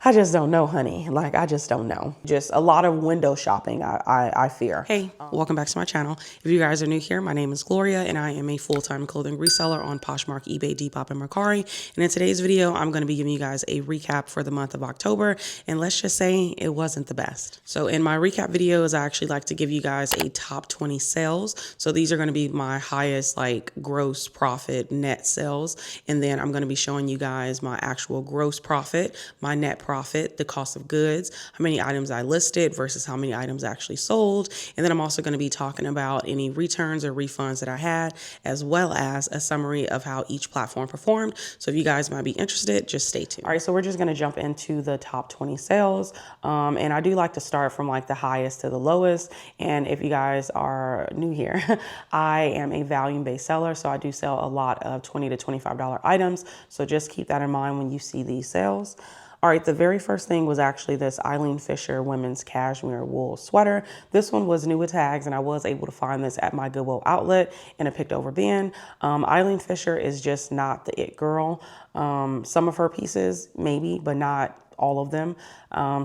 I just don't know, honey. Like, I just don't know. Just a lot of window shopping, I fear. Hey, welcome back to my channel. If you guys are new here, my name is Gloria, and I am a full-time clothing reseller on Poshmark, eBay, Depop, and Mercari. And in today's video, I'm going to be giving you guys a recap for the month of October, and let's just say it wasn't the best. So in my recap videos, I actually like to give you guys a top 20 sales. So these are going to be my highest, like, gross profit net sales, and then I'm going to be showing you guys my actual gross profit, my net profit, the cost of goods, how many items I listed versus how many items actually sold. And then I'm also going to be talking about any returns or refunds that I had, as well as a summary of how each platform performed. So if you guys might be interested, just stay tuned. All right, so we're just going to jump into the top 20 sales. And I do like to start from like the highest to the lowest. And if you guys are new here, I am a volume-based seller. So I do sell a lot of $20 to $25 items. So just keep that in mind when you see these sales. All right, the very first thing was actually this Eileen Fisher women's cashmere wool sweater. This one was new with tags, and I was able to find this at my Goodwill outlet in a picked over bin. Eileen Fisher is just not the it girl. Some of her pieces, maybe, but not all of them.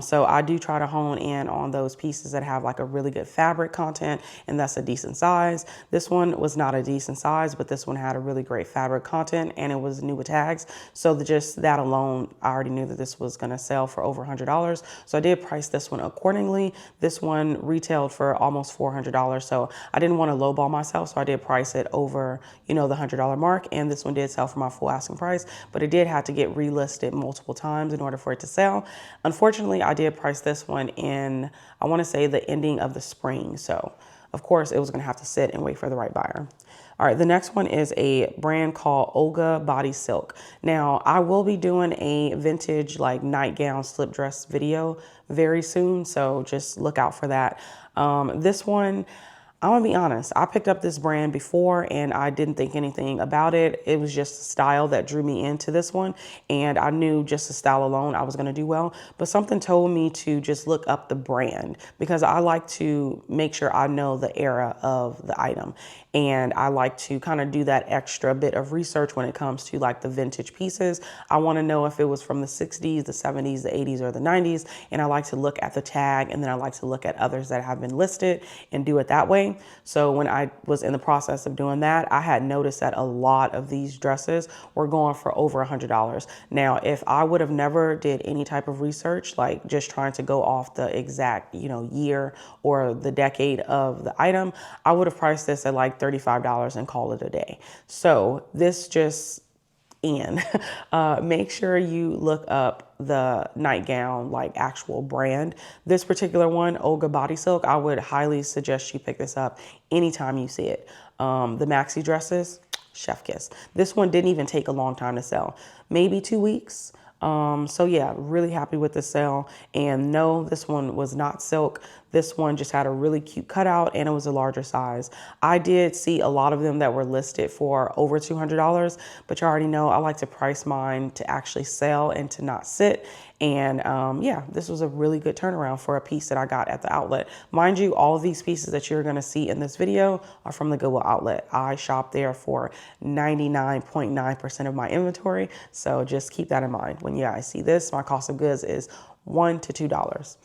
So I do try to hone in on those pieces that have like a really good fabric content, and that's a decent size. This one was not a decent size, but this one had a really great fabric content, and it was new with tags. So just that alone, I already knew that this was going to sell for over $100. So I did price this one accordingly. This one retailed for almost $400. So I didn't want to lowball myself. So I did price it over, the $100 mark. And this one did sell for my full asking price, but it did have to get relisted multiple times in order for it to sell. Unfortunately, I did price this one in, I want to say, the ending of the spring. So of course it was going to have to sit and wait for the right buyer. All right, the next one is a brand called 𝕃𝕀ℕ𝕂𝕊. Now, I will be doing a vintage like nightgown slip dress video very soon, so just look out for that. This one, I'm gonna be honest, I picked up this brand before and I didn't think anything about it. It was just the style that drew me into this one. And I knew just the style alone I was gonna do well. But something told me to just look up the brand, because I like to make sure I know the era of the item. And I like to kind of do that extra bit of research when it comes to like the vintage pieces. I wanna know if it was from the 60s, the 70s, the 80s, or the 90s. And I like to look at the tag, and then I like to look at others that have been listed and do it that way. So when I was in the process of doing that, I had noticed that a lot of these dresses were going for over $100. Now, if I would have never did any type of research, like just trying to go off the exact, year or the decade of the item, I would have priced this at like $35 and call it a day. So this just make sure you look up the nightgown, like actual brand. This particular one, 𝕃𝕀ℕ𝕂𝕂𝕃, I would highly suggest you pick this up anytime you see it. The maxi dresses, chef kiss. This one didn't even take a long time to sell, maybe 2 weeks. So yeah, really happy with the sale. And no, this one was not silk. This one just had a really cute cutout, and it was a larger size. I did see a lot of them that were listed for over $200, but you already know I like to price mine to actually sell and to not sit. And yeah, this was a really good turnaround for a piece that I got at the outlet. Mind you, all of these pieces that you're gonna see in this video are from the Goodwill outlet. I shop there for 99.9% of my inventory. So just keep that in mind. When you guys see this, my cost of goods is $1 to $2.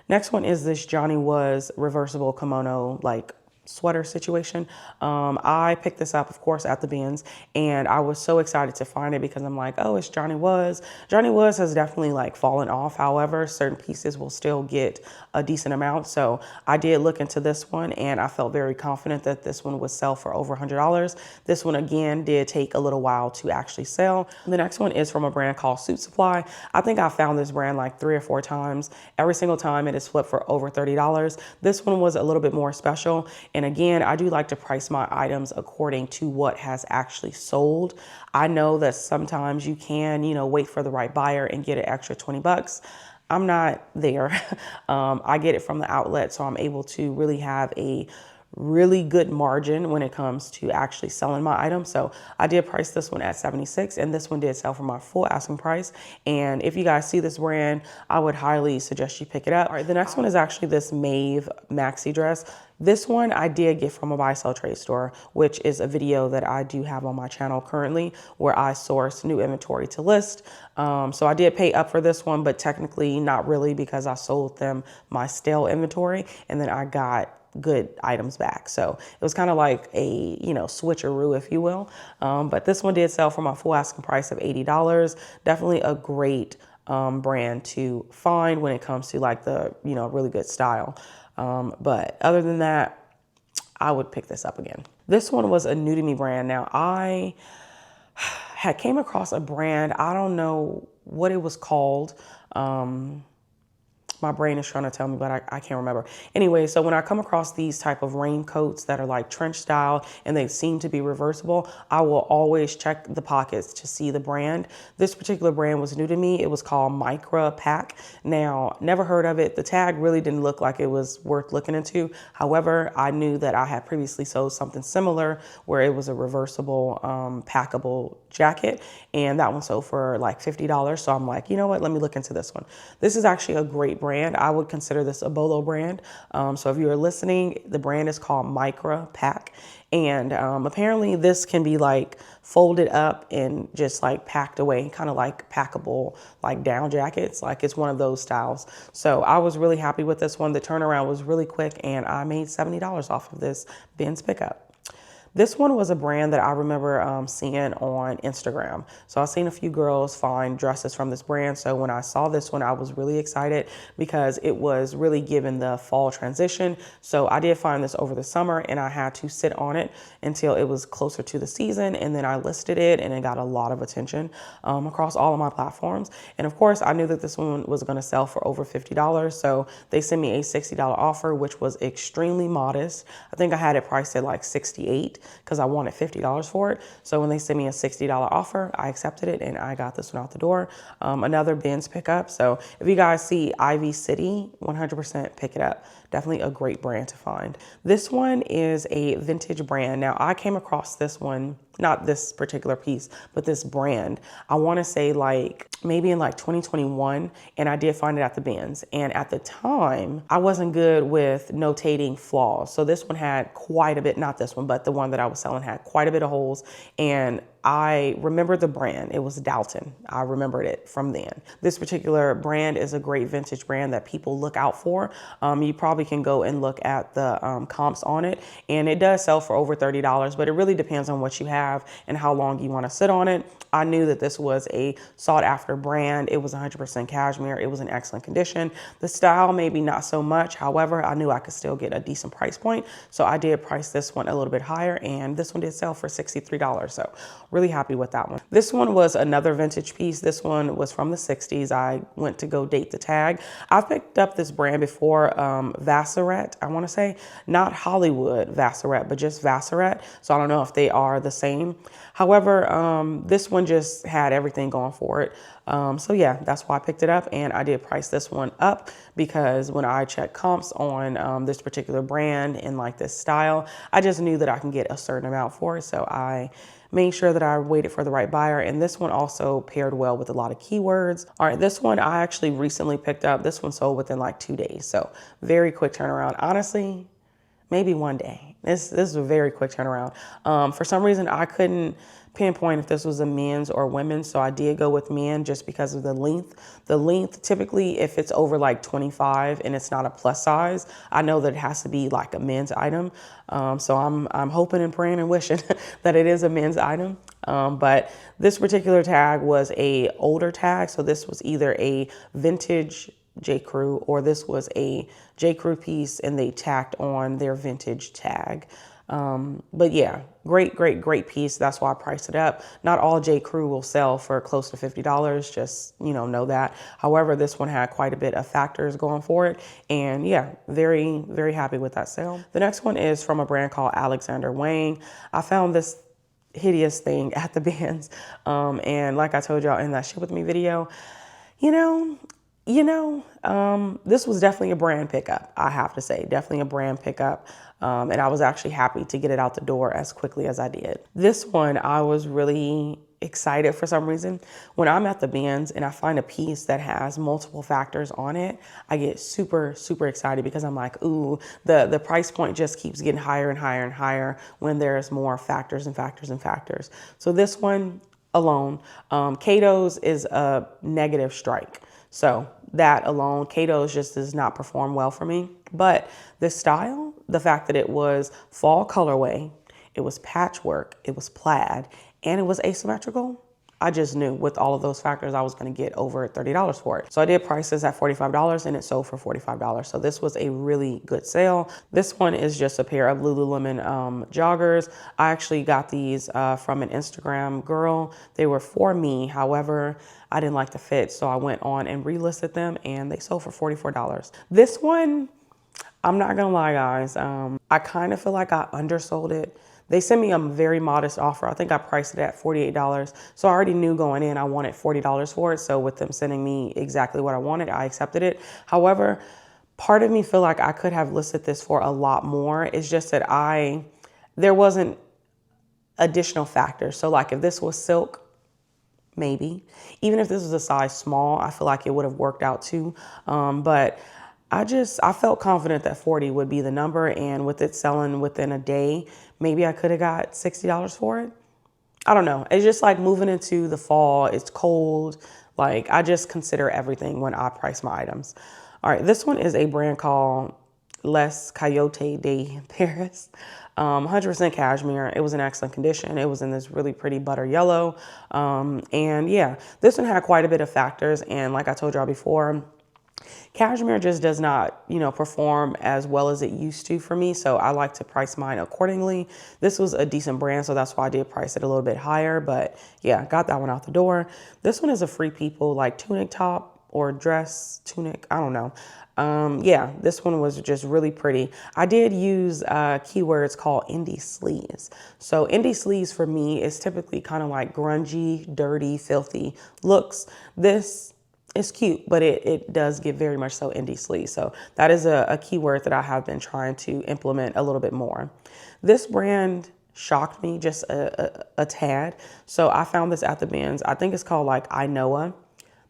Next one is this Johnny Was reversible kimono like sweater situation. I picked this up, of course, at the bins, and I was so excited to find it because I'm like, oh, it's Johnny Was. Johnny Was has definitely like fallen off. However, certain pieces will still get a decent amount. So I did look into this one, and I felt very confident that this one would sell for over $100. This one, again, did take a little while to actually sell. The next one is from a brand called Suit Supply. I think I found this brand like 3 or 4 times. Every single time it is flipped for over $30. This one was a little bit more special. And again, I do like to price my items according to what has actually sold. I know that sometimes you can, wait for the right buyer and get an extra 20 bucks. I'm not there. I get it from the outlet, so I'm able to really have a really good margin when it comes to actually selling my item. So I did price this one at $76, and this one did sell for my full asking price. And if you guys see this brand, I would highly suggest you pick it up. All right, the next one is actually this 𝕃𝕊𝕂 maxi dress. This one I did get from a buy sell trade store, which is a video that I do have on my channel currently where I source new inventory to list. So I did pay up for this one, but technically not really, because I sold them my stale inventory and then I got good items back. So it was kind of like a, switcheroo, if you will. But this one did sell for my full asking price of $80. Definitely a great brand to find when it comes to like the, really good style. But other than that, I would pick this up again. This one was a new to me brand. Now I had came across a brand. I don't know what it was called. My brain is trying to tell me, but I can't remember. Anyway, so when I come across these type of raincoats that are like trench style and they seem to be reversible, I will always check the pockets to see the brand. This particular brand was new to me. It was called 𝕃𝕀ℕ𝕂𝕊. Now, never heard of it. The tag really didn't look like it was worth looking into. However, I knew that I had previously sold something similar where it was a reversible, packable jacket, and that one sold for like $50. So I'm like, you know what? Let me look into this one. This is actually a great brand. I would consider this a bolo brand. So if you're listening, the brand is called 𝕃𝕀ℕ𝕂𝕊. And apparently this can be like folded up and just like packed away, kind of like packable, like down jackets. Like it's one of those styles. So I was really happy with this one. The turnaround was really quick and I made $70 off of this Ben's pickup. This one was a brand that I remember seeing on Instagram. So I've seen a few girls find dresses from this brand. So when I saw this one, I was really excited because it was really giving the fall transition. So I did find this over the summer and I had to sit on it until it was closer to the season. And then I listed it and it got a lot of attention across all of my platforms. And of course, I knew that this one was going to sell for over $50. So they sent me a $60 offer, which was extremely modest. I think I had it priced at like $68. Because I wanted $50 for it. So when they sent me a $60 offer, I accepted it and I got this one out the door. Another Ben's pickup. So if you guys see Ivy City, 100% pick it up. Definitely a great brand to find. This one is a vintage brand. Now I came across this one, not this particular piece, but this brand. I want to say like maybe in like 2021, and I did find it at the Ben's. And at the time, I wasn't good with notating flaws. So this one had quite a bit, not this one, but the one that I was selling had quite a bit of holes. And I remember the brand. It was Dalton. I remembered it from then. This particular brand is a great vintage brand that people look out for. You probably can go and look at the comps on it, and it does sell for over $30, but it really depends on what you have and how long you want to sit on it. I knew that this was a sought after brand. It was 100% cashmere. It was in excellent condition. The style, maybe not so much. However, I knew I could still get a decent price point. So I did price this one a little bit higher, and this one did sell for $63. So really happy with that one. This one was another vintage piece. This one was from the 60s. I went to go date the tag. I've picked up this brand before, Vassarette, I want to say. Not Hollywood Vassarette, but just Vassarette. So I don't know if they are the same. However, this one just had everything going for it. So yeah, that's why I picked it up, and I did price this one up because when I checked comps on this particular brand and like this style, I just knew that I can get a certain amount for it. So I made sure that I waited for the right buyer. And this one also paired well with a lot of keywords. All right, this one I actually recently picked up. This one sold within like 2 days. So very quick turnaround. Honestly, maybe one day. This is a very quick turnaround. For some reason, I couldn't pinpoint if this was a men's or women's, so I did go with men just because of the length. The length, typically, if it's over like 25 and it's not a plus size, I know that it has to be like a men's item. So I'm hoping and praying and wishing that it is a men's item. But this particular tag was a older tag, so this was either a vintage J.Crew or this was a J.Crew piece and they tacked on their vintage tag. But yeah, great piece. That's why I priced it up. Not all J.Crew will sell for close to $50. Just, know that. However, this one had quite a bit of factors going for it. And yeah, very happy with that sale. The next one is from a brand called Alexander Wang. I found this hideous thing at the Ben's. And like I told y'all in that Ship With Me video, This was definitely a brand pickup, I have to say. Definitely a brand pickup. And I was actually happy to get it out the door as quickly as I did. This one, I was really excited for some reason. When I'm at the bins and I find a piece that has multiple factors on it, I get super, super excited because I'm like, ooh, the price point just keeps getting higher and higher and higher when there's more factors and factors and factors. So this one alone, 𝕃𝕀ℕ𝕂𝕊 is a negative strike. So that alone, 𝕃𝕀ℕ𝕂 just does not perform well for me. But the style, the fact that it was fall colorway, it was patchwork, it was plaid, and it was asymmetrical, I just knew with all of those factors I was going to get over $30 for it. So I did price this at $45 and it sold for $45. So this was a really good sale. This one is just a pair of Lululemon joggers. I actually got these from an Instagram girl. They were for me. However, I didn't like the fit, so I went on and relisted them and they sold for $44. This one, I'm not gonna lie, guys. I kind of feel like I undersold it. They sent me a very modest offer. I think I priced it at $48. So I already knew going in I wanted $40 for it. So with them sending me exactly what I wanted, I accepted it. However, part of me feel like I could have listed this for a lot more. It's just that there wasn't additional factors. So like if this was silk, maybe. Even if this was a size small, I feel like it would have worked out too. But I felt confident that 40 would be the number, and with it selling within a day, maybe I could have got $60 for it. I don't know. It's just like moving into the fall, it's cold. Like I just consider everything when I price my items. All right, this one is a brand called 𝕃𝕀ℕ𝕂𝕂𝕃. 100% cashmere. It was in excellent condition. It was in this really pretty butter yellow. And yeah, this one had quite a bit of factors. And like I told y'all before, cashmere just does not, perform as well as it used to for me. So I like to price mine accordingly. This was a decent brand, so that's why I did price it a little bit higher. But yeah, got that one out the door. This one is a Free People like tunic top or dress tunic. I don't know. Yeah, this one was just really pretty. I did use keywords called indie sleeves. So indie sleeves for me is typically kind of like grungy, dirty, filthy looks. This is cute, but it does get very much so indie sleeves. So that is a keyword that I have been trying to implement a little bit more. This brand shocked me just a tad. So I found this at the bins. I think it's called like Inoa.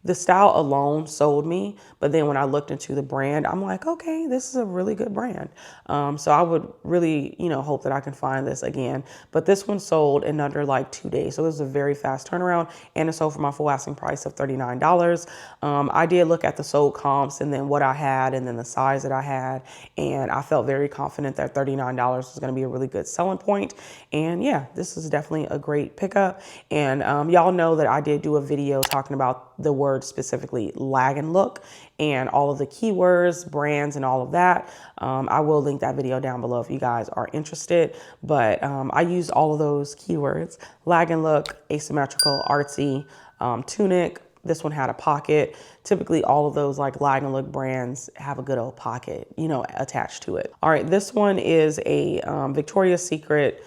The style alone sold me, but then when I looked into the brand, I'm like, okay, this is a really good brand. So I would really, hope that I can find this again. But this one sold in under like 2 days. So this is a very fast turnaround, and it sold for my full asking price of $39. I did look at the sold comps and then what I had and then the size that I had, and I felt very confident that $39 was gonna be a really good selling point. And yeah, this is definitely a great pickup. And y'all know that I did do a video talking about the word specifically lag and look and all of the keywords, brands, and all of that. I will link that video down below if you guys are interested. But I used all of those keywords: lag and look, asymmetrical, artsy, tunic. This one had a pocket. Typically all of those like lag and look brands have a good old pocket, attached to it. All right, this one is a Victoria's Secret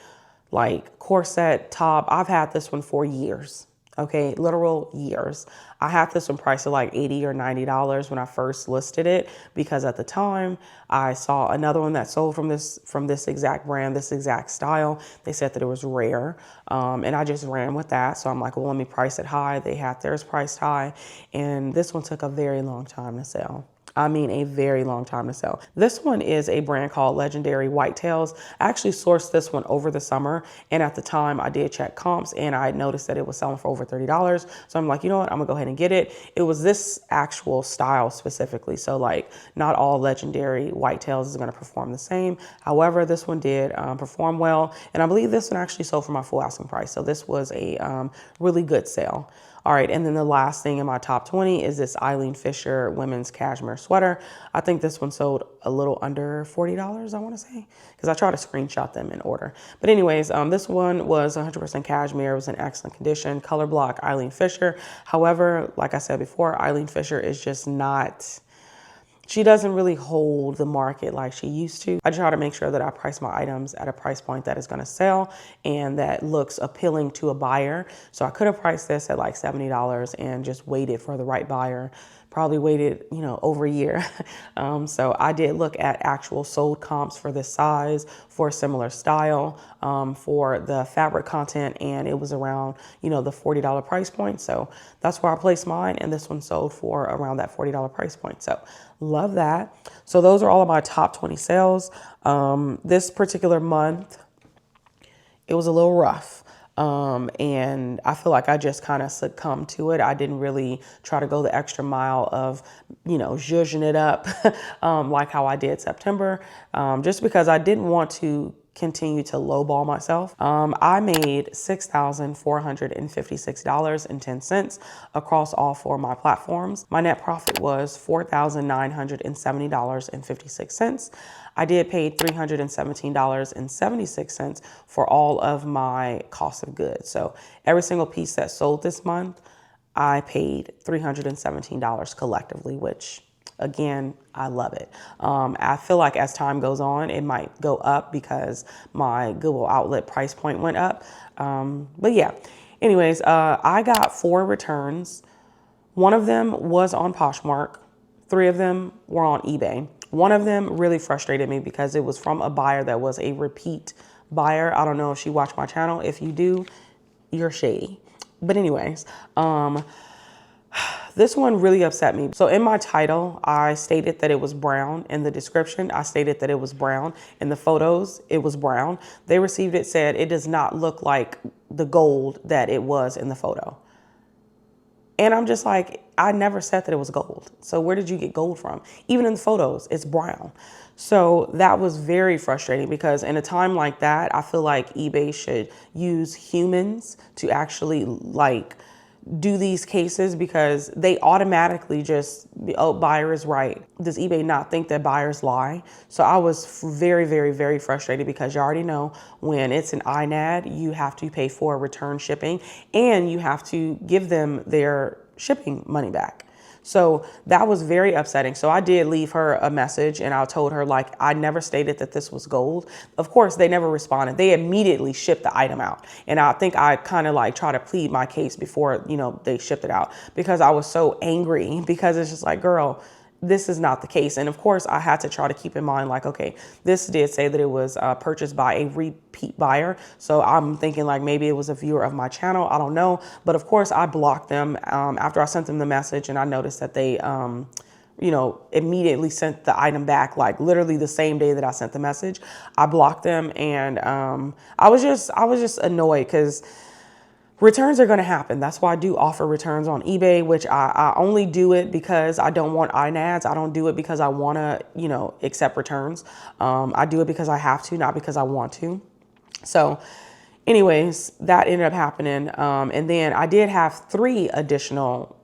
like corset top. I've had this one for years. Okay, literal years. I had this one priced at like $80 or $90 when I first listed it, because at the time I saw another one that sold from this exact brand, this exact style. They said that it was rare, and I just ran with that. So I'm like, well, let me price it high. They had theirs priced high, and this one took a very long time to sell. I mean, a very long time to sell. This one is a brand called Legendary Whitetails. I actually sourced this one over the summer, and at the time I did check comps and I noticed that it was selling for over $30. So I'm like, you know what, I'm gonna go ahead and get it. It was this actual style specifically. So like not all Legendary Whitetails is gonna perform the same. However, this one did perform well. And I believe this one actually sold for my full asking price. So this was a really good sale. All right, and then the last thing in my top 20 is this Eileen Fisher women's cashmere sweater. I think this one sold a little under $40, I want to say, because I tried to screenshot them in order. But anyways, this one was 100% cashmere. It was in excellent condition, color block, Eileen Fisher. However, like I said before, Eileen Fisher is just not... She doesn't really hold the market like she used to. I try to make sure that I price my items at a price point that is gonna sell and that looks appealing to a buyer. So I could have priced this at like $70 and just waited for the right buyer, probably waited, you know, over a year. So I did look at actual sold comps for this size, for a similar style, for the fabric content, and it was around, you know, the $40 price point. So that's where I placed mine, and this one sold for around that $40 price point. So love that. So those are all of my top 20 sales. This particular month, it was a little rough. And I feel like I just kind of succumbed to it. I didn't really try to go the extra mile of, you know, zhuzhing it up like how I did September, just because I didn't want to continue to lowball myself. I made $6,456.10 across all 4 of my platforms. My net profit was $4,970.56. I did pay $317.76 for all of my cost of goods. So every single piece that sold this month, I paid $317 collectively, which again, I love it. I feel like as time goes on, it might go up because my Goodwill outlet price point went up. But yeah, anyways, I got 4 returns. 1 of them was on Poshmark. 3 of them were on eBay. 1 of them really frustrated me because it was from a buyer that was a repeat buyer. I don't know if she watched my channel. If you do, you're shady. But anyways, this one really upset me. So in my title, I stated that it was brown. In the description, I stated that it was brown. In the photos, it was brown. They received it, said it does not look like the gold that it was in the photo. And I'm just like, I never said that it was gold. So where did you get gold from? Even in the photos, it's brown. So that was very frustrating because in a time like that, I feel like eBay should use humans to actually like do these cases because they automatically just, oh, buyer is right. Does eBay not think that buyers lie? So I was very, very, very frustrated because you already know when it's an INAD, you have to pay for return shipping and you have to give them their shipping money back. So that was very upsetting. So I did leave her a message and I told her, like, I never stated that this was gold. Of course, they never responded. They immediately shipped the item out. And I think I kind of like try to plead my case before, you know, they shipped it out because I was so angry because it's just like, girl, this is not the case. And of course, I had to try to keep in mind, like, okay, this did say that it was purchased by a repeat buyer. So I'm thinking like maybe it was a viewer of my channel. I don't know. But of course, I blocked them after I sent them the message and I noticed that they, you know, immediately sent the item back, like literally the same day that I sent the message. I blocked them and I was just annoyed because returns are going to happen. That's why I do offer returns on eBay, which I only do it because I don't want INADs. I don't do it because I want to, you know, accept returns. I do it because I have to, not because I want to. So anyways, that ended up happening. And then I did have 3 additional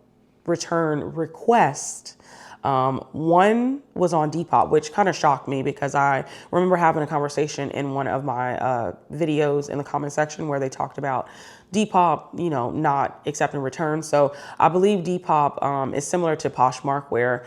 return requests. One was on Depop, which kind of shocked me because I remember having a conversation in one of my videos in the comment section where they talked about Depop, you know, not accepting returns. So I believe Depop is similar to Poshmark where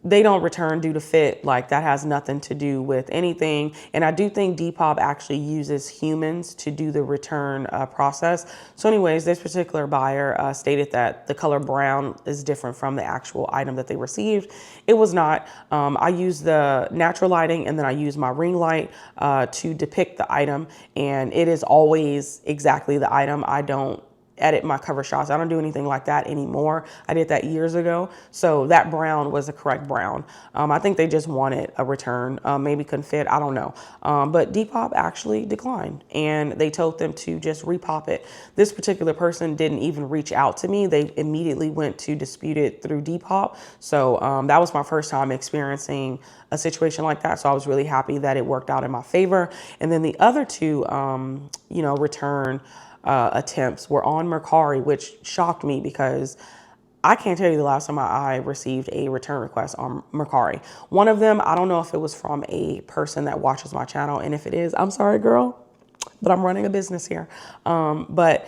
they don't return due to fit. Like that has nothing to do with anything. And I do think Depop actually uses humans to do the return process. So anyways, this particular buyer stated that the color brown is different from the actual item that they received. It was not. I used the natural lighting and then I used my ring light to depict the item. And it is always exactly the item. I don't edit my cover shots. I don't do anything like that anymore. I did that years ago. So that brown was the correct brown. I think they just wanted a return, maybe couldn't fit. I don't know. But Depop actually declined and they told them to just repop it. This particular person didn't even reach out to me. They immediately went to dispute it through Depop. So that was my first time experiencing a situation like that. So I was really happy that it worked out in my favor. And then the other 2, you know, return attempts were on Mercari, which shocked me because I can't tell you the last time I received a return request on Mercari. One of them, I don't know if it was from a person that watches my channel. And if it is, I'm sorry, girl, but I'm running a business here. But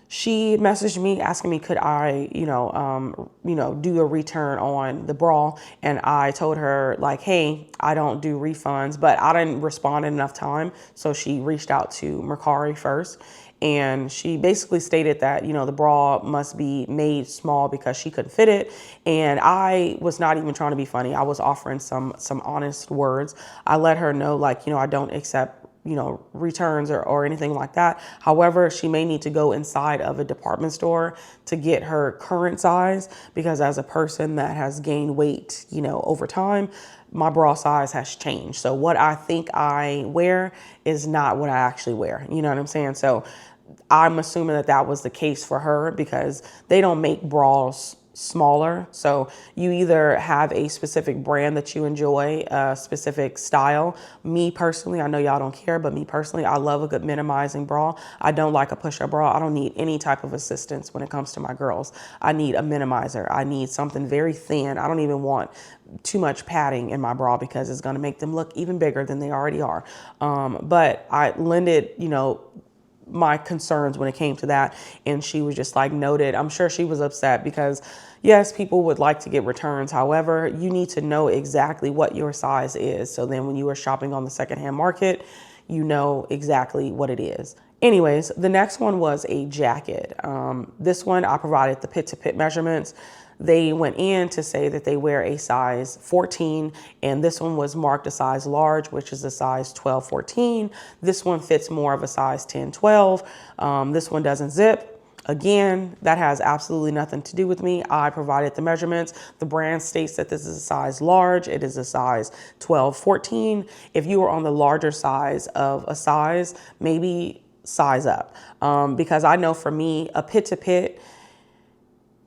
she messaged me asking me, could I, you know, do a return on the bra? And I told her like, hey, I don't do refunds, but I didn't respond in enough time. So she reached out to Mercari first. And she basically stated that, you know, the bra must be made small because she couldn't fit it. And I was not even trying to be funny. I was offering some honest words. I let her know, like, you know, I don't accept, you know, returns or anything like that. However, she may need to go inside of a department store to get her current size, because as a person that has gained weight, you know, over time, my bra size has changed. So what I think I wear is not what I actually wear. You know what I'm saying? So I'm assuming that that was the case for her, because they don't make bras smaller. So you either have a specific brand that you enjoy, a specific style. Me personally, I know y'all don't care, but me personally, I love a good minimizing bra. I don't like a push-up bra. I don't need any type of assistance when it comes to my girls. I need a minimizer. I need something very thin. I don't even want too much padding in my bra, because it's going to make them look even bigger than they already are. But I lended, you know, my concerns when it came to that, and she was just like, noted. I'm sure she was upset, because yes, people would like to get returns. However, you need to know exactly what your size is, so then when you are shopping on the secondhand market, you know exactly what it is. Anyways, the next one was a jacket. This one, I provided the pit-to-pit measurements. They went in to say that they wear a size 14, and this one was marked a size large, which is a size 12, 14. This one fits more of a size 10, 12. This one doesn't zip. Again, that has absolutely nothing to do with me. I provided the measurements. The brand states that this is a size large. It is a size 12, 14. If you are on the larger size of a size, maybe size up. Because I know for me, a pit-to-pit,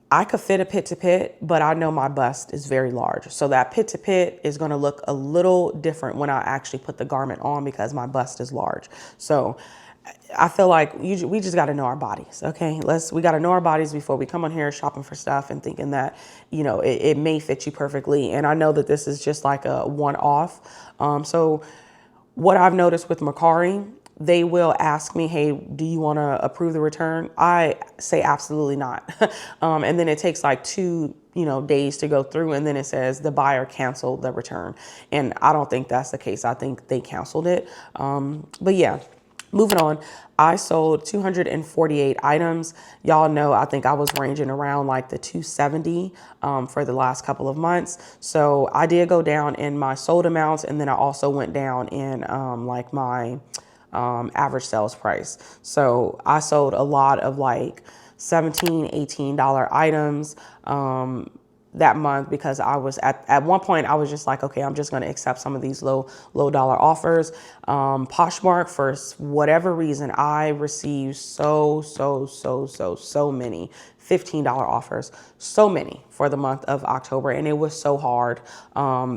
I could fit a pit-to-pit, but I know my bust is very large. So that pit-to-pit is going to look a little different when I actually put the garment on, because my bust is large. So I feel like we just got to know our bodies. Okay. We got to know our bodies before we come on here shopping for stuff and thinking that, you know, it may fit you perfectly. And I know that this is just like a one-off. So what I've noticed with Mercari, they will ask me, hey, do you want to approve the return? I say absolutely not. And then it takes like 2 days to go through, and then it says the buyer canceled the return. And I don't think that's the case. I think they canceled it. But yeah, moving on. I sold 248 items. Y'all know, I think I was ranging around like the 270 for the last couple of months. So I did go down in my sold amounts, and then I also went down in like my average sales price. So I sold a lot of like $17, $18 items that month, because I was at one point I was just like, okay, I'm just going to accept some of these low dollar offers. Poshmark, for whatever reason, I received so many $15 offers, so many for the month of October. And it was so hard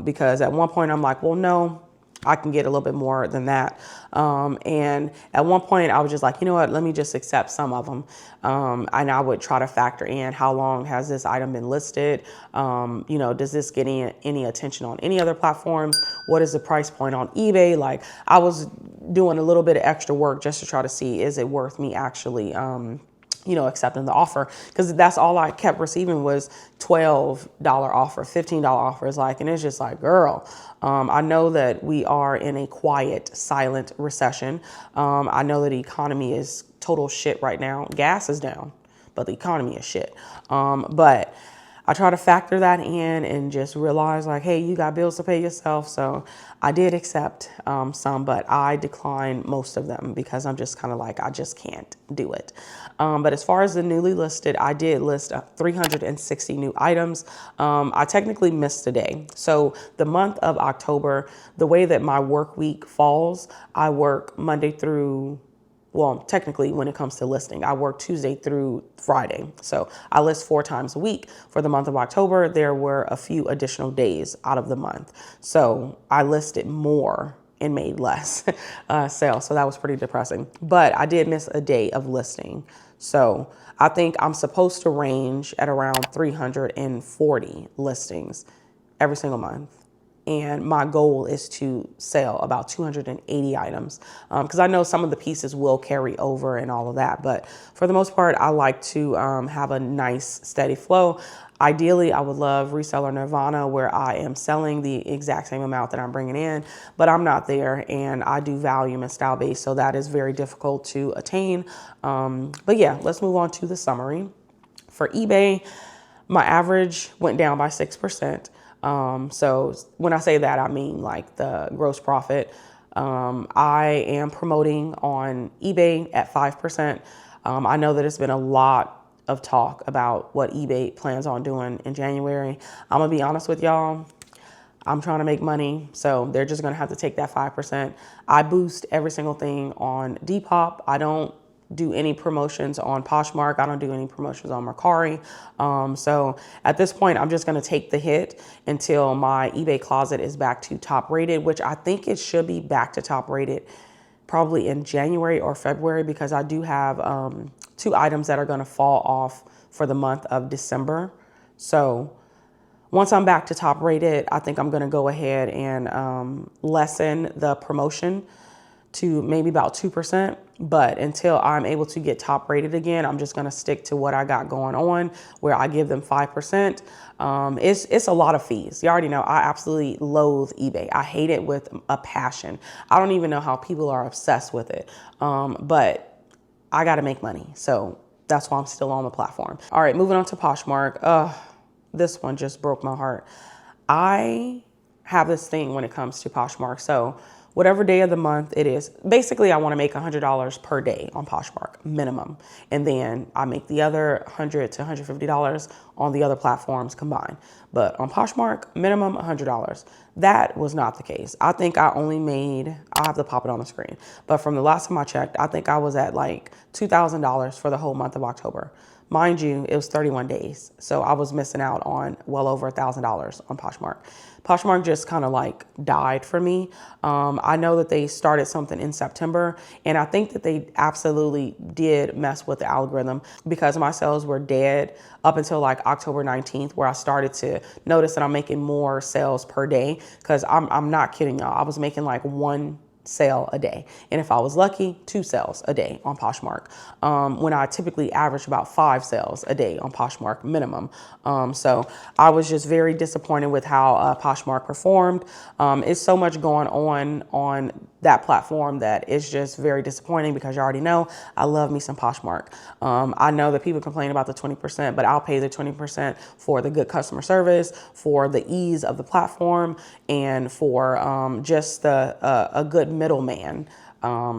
because at one point I'm like, well, no, I can get a little bit more than that. And at one point I was just like, you know what, let me just accept some of them. And I would try to factor in how long has this item been listed? Does this get any attention on any other platforms? What is the price point on eBay? Like, I was doing a little bit of extra work just to try to see, is it worth me actually, accepting the offer? Because that's all I kept receiving was $12 offer, $15 offers. Like, and it's just like, girl, I know that we are in a quiet, silent recession. I know that the economy is total shit right now. Gas is down, but the economy is shit. But I try to factor that in and just realize, like, hey, you got bills to pay yourself. So I did accept some, but I declined most of them because I'm just kind of like, I just can't do it. But as far as the newly listed, I did list 360 new items. I technically missed a day. So the month of October, the way that my work week falls, I work Monday through, well, technically when it comes to listing, I work Tuesday through Friday. So I list 4 times a week. For the month of October, there were a few additional days out of the month. So I listed more and made less sales. So that was pretty depressing. But I did miss a day of listing. So I think I'm supposed to range at around 340 listings every single month. And my goal is to sell about 280 items because I know some of the pieces will carry over and all of that. But for the most part, I like to have a nice steady flow. Ideally, I would love reseller nirvana where I am selling the exact same amount that I'm bringing in, but I'm not there, and I do volume and style based, so that is very difficult to attain. But yeah, let's move on to the summary. For eBay, my average went down by 6%. So when I say that, I mean like the gross profit. I am promoting on eBay at 5%. I know that it's been a lot of talk about what eBay plans on doing in January. I'm gonna be honest with y'all. I'm trying to make money, so they're just gonna have to take that 5%. I boost every single thing on Depop. I don't do any promotions on Poshmark. I don't do any promotions on Mercari. So at this point, I'm just gonna take the hit until my eBay closet is back to top rated, which I think it should be back to top rated probably in January or February, because I do have 2 items that are gonna fall off for the month of December. So once I'm back to top rated, I think I'm gonna go ahead and lessen the promotion to maybe about 2%. But until I'm able to get top rated again, I'm just gonna stick to what I got going on, where I give them 5%. It's a lot of fees. You already know I absolutely loathe eBay. I hate it with a passion. I don't even know how people are obsessed with it. But I gotta make money. So that's why I'm still on the platform. All right, moving on to Poshmark. This one just broke my heart. I have this thing when it comes to Poshmark. So whatever day of the month it is, basically I want to make $100 per day on Poshmark minimum. And then I make the other $100 to $150 on the other platforms combined. But on Poshmark, minimum $100. That was not the case. I think I only made, I'll have to pop it on the screen. But from the last time I checked, I think I was at like $2,000 for the whole month of October. Mind you, it was 31 days. So I was missing out on well over $1,000 on Poshmark. Poshmark just kind of like died for me. I know that they started something in September, and I think that they absolutely did mess with the algorithm, because my sales were dead up until like October 19th, where I started to notice that I'm making more sales per day. Because I'm not kidding y'all. I was making like 1 sale a day. And if I was lucky, 2 sales a day on Poshmark. When I typically average about 5 sales a day on Poshmark minimum. So I was just very disappointed with how Poshmark performed. It's so much going on that platform that is just very disappointing, because you already know I love me some Poshmark. I know that people complain about the 20%, but I'll pay the 20% for the good customer service, for the ease of the platform, and for just a good middleman.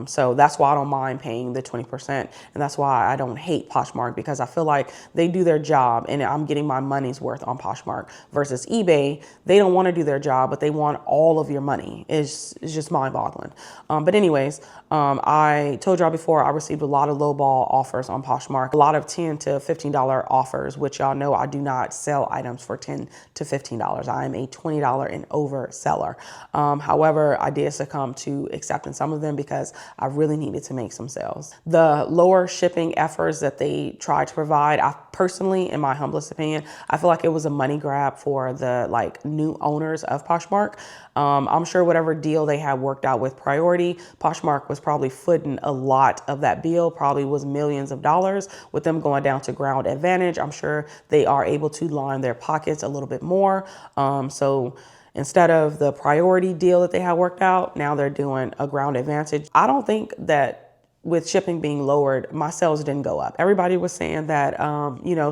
So that's why I don't mind paying the 20. And that's why I don't hate Poshmark, because I feel like they do their job and I'm getting my money's worth on Poshmark. Versus eBay, they don't want to do their job, but they want all of your money. It's just mind boggling. But anyways, I told y'all before, I received a lot of lowball offers on Poshmark, a lot of $10 to $15 offers, which y'all know I do not sell items for $10 to $15. I am a $20 and over seller. However, I did succumb to accepting some of them because I really needed to make some sales. The lower shipping efforts that they tried to provide, I personally, in my humblest opinion, I feel like it was a money grab for the new owners of Poshmark. I'm sure whatever deal they had worked out with Priority, Poshmark was probably footing a lot of that bill, probably was millions of dollars. With them going down to Ground Advantage, I'm sure they are able to line their pockets a little bit more. So instead of the Priority deal that they had worked out, now they're doing a Ground Advantage. I don't think that with shipping being lowered, my sales didn't go up. Everybody was saying that,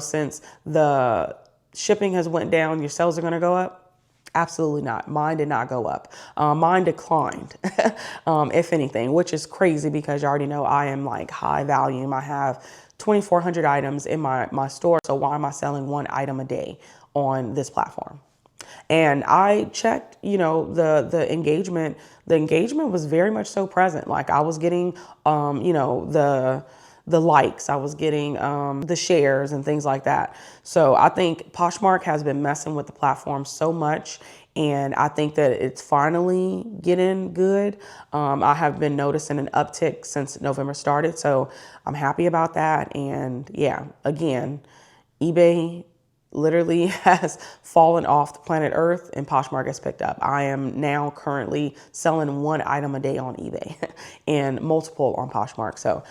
since the shipping has went down, your sales are going to go up. Absolutely not. Mine did not go up. Mine declined, if anything, which is crazy because you already know I am high volume. I have 2,400 items in my store. So why am I selling 1 item a day on this platform? And I checked, the engagement. The engagement was very much so present. I was getting, the likes, I was getting the shares and things like that. So I think Poshmark has been messing with the platform so much, and I think that it's finally getting good. I have been noticing an uptick since November started, so I'm happy about that. And yeah, again, eBay literally has fallen off the planet Earth and Poshmark has picked up. I am now currently selling 1 item a day on eBay and multiple on Poshmark. So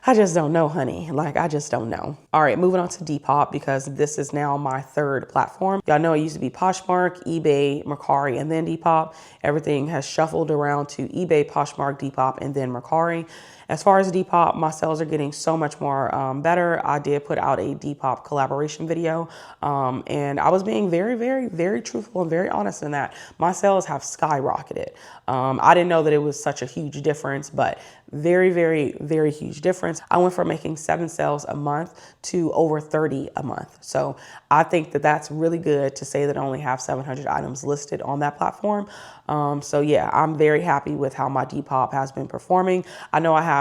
I just don't know, honey. Like, I just don't know. All right, moving on to Depop, because this is now my third platform. Y'all know it used to be Poshmark, eBay, Mercari, and then Depop. Everything has shuffled around to eBay, Poshmark, Depop, and then Mercari. As far as Depop, my sales are getting so much more better. I did put out a Depop collaboration video, and I was being very, very, very truthful and very honest in that. My sales have skyrocketed. I didn't know that it was such a huge difference, but very, very, very huge difference. I went from making 7 sales a month to over 30 a month. So I think that that's really good to say that I only have 700 items listed on that platform. So yeah, I'm very happy with how my Depop has been performing. I know I have,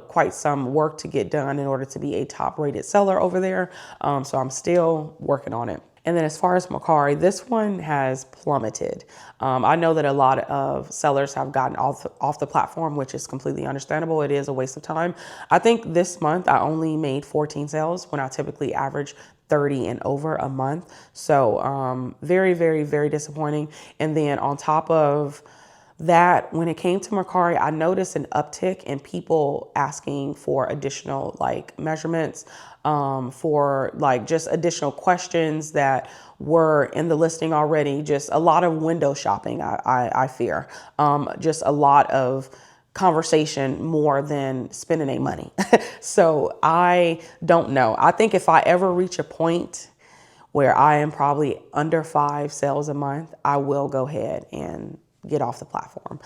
quite some work to get done in order to be a top rated seller over there. So I'm still working on it. And then as far as Mercari, this one has plummeted. I know that a lot of sellers have gotten off the platform, which is completely understandable. It is a waste of time. I think this month I only made 14 sales when I typically average 30 and over a month. So very, very, very disappointing. And then on top of that, when it came to Mercari, I noticed an uptick in people asking for additional measurements, for just additional questions that were in the listing already. Just a lot of window shopping, I fear. Just a lot of conversation more than spending any money. So I don't know. I think if I ever reach a point where I am probably under 5 sales a month, I will go ahead and get off the platform.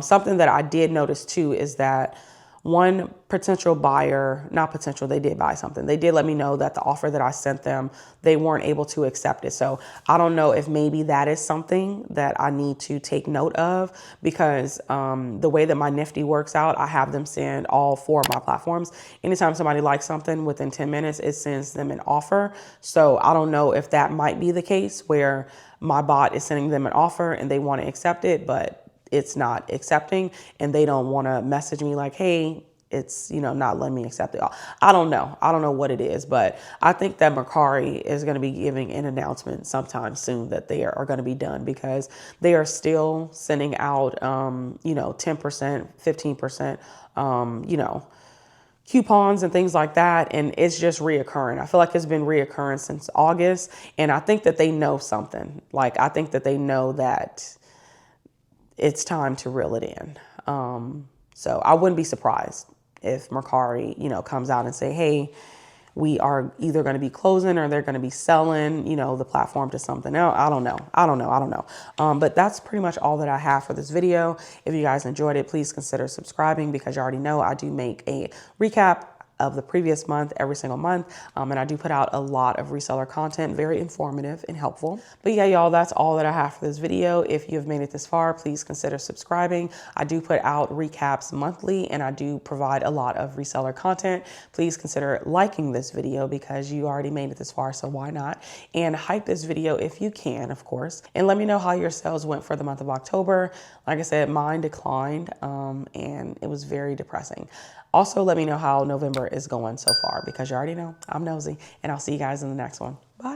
Something that I did notice too is that one potential buyer, not potential, they did buy something. They did let me know that the offer that I sent them, they weren't able to accept it. So I don't know if maybe that is something that I need to take note of, because the way that my Nifty works out, I have them send all 4 of my platforms. Anytime somebody likes something, within 10 minutes, it sends them an offer. So I don't know if that might be the case where my bot is sending them an offer and they want to accept it, but it's not accepting, and they don't want to message me like, hey, it's, not letting me accept it. I don't know. I don't know what it is, but I think that Mercari is going to be giving an announcement sometime soon that they are going to be done, because they are still sending out, 10%, 15%, coupons and things like that. And it's just reoccurring. I feel like it's been reoccurring since August. And I think that they know something. I think that they know that it's time to reel it in. So I wouldn't be surprised if Mercari, comes out and say, hey, we are either going to be closing or they're going to be selling, the platform to something else. I don't know. But that's pretty much all that I have for this video. If you guys enjoyed it, please consider subscribing, because you already know I do make a recap of the previous month every single month. And I do put out a lot of reseller content, very informative and helpful. But yeah, y'all, that's all that I have for this video. If you've made it this far, please consider subscribing. I do put out recaps monthly, and I do provide a lot of reseller content. Please consider liking this video, because you already made it this far, so why not? And hype this video if you can, of course. And let me know how your sales went for the month of October. Like I said, mine declined, and it was very depressing. Also, let me know how November is going so far, because you already know I'm nosy, and I'll see you guys in the next one. Bye.